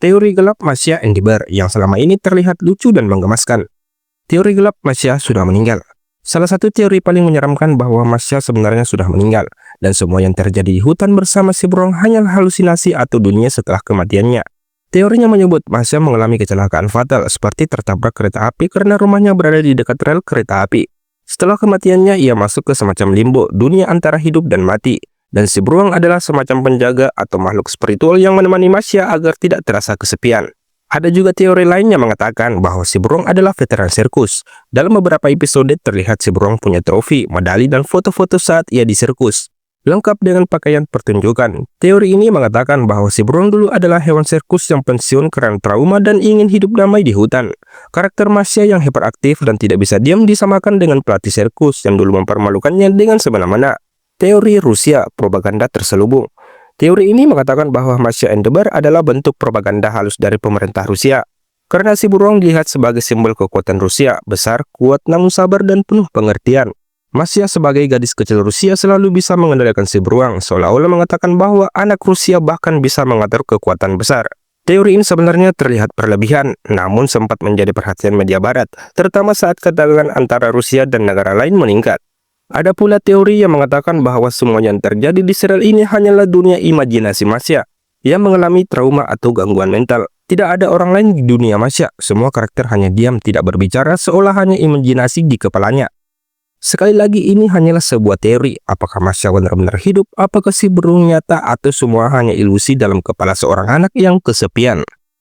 Teori gelap Masya Endeavor yang selama ini terlihat lucu dan menggemaskan. Teori gelap Masya sudah meninggal. Salah satu teori paling menyeramkan bahwa Masya sebenarnya sudah meninggal, dan semua yang terjadi di hutan bersama si burung hanyalah halusinasi atau dunia setelah kematiannya. Teorinya menyebut Masya mengalami kecelakaan fatal seperti tertabrak kereta api karena rumahnya berada di dekat rel kereta api. Setelah kematiannya, ia masuk ke semacam limbo, dunia antara hidup dan mati. Dan si beruang adalah semacam penjaga atau makhluk spiritual yang menemani Masya agar tidak terasa kesepian. Ada juga teori lain yang mengatakan bahwa si beruang adalah veteran sirkus. Dalam beberapa episode terlihat si beruang punya trofi, medali, dan foto-foto saat ia di sirkus, lengkap dengan pakaian pertunjukan. Teori ini mengatakan bahwa si beruang dulu adalah hewan sirkus yang pensiun karena trauma dan ingin hidup damai di hutan. Karakter Masya yang hiperaktif dan tidak bisa diam disamakan dengan pelatih sirkus yang dulu mempermalukannya dengan semena-mena. Teori Rusia propaganda terselubung. Teori ini mengatakan bahwa Masya Endeavor adalah bentuk propaganda halus dari pemerintah Rusia. Karena si beruang dilihat sebagai simbol kekuatan Rusia, besar, kuat, namun sabar dan penuh pengertian. Masya sebagai gadis kecil Rusia selalu bisa mengendalikan si beruang, seolah-olah mengatakan bahwa anak Rusia bahkan bisa mengatur kekuatan besar. Teori ini sebenarnya terlihat berlebihan, namun sempat menjadi perhatian media barat, terutama saat ketegangan antara Rusia dan negara lain meningkat. Ada pula teori yang mengatakan bahwa semua yang terjadi di serial ini hanyalah dunia imajinasi Masya yang mengalami trauma atau gangguan mental. Tidak ada orang lain di dunia Masya, semua karakter hanya diam, tidak berbicara, seolah hanya imajinasi di kepalanya. Sekali lagi, ini hanyalah sebuah teori. Apakah Masya benar-benar hidup? Apakah si burung nyata? Atau semua hanya ilusi dalam kepala seorang anak yang kesepian?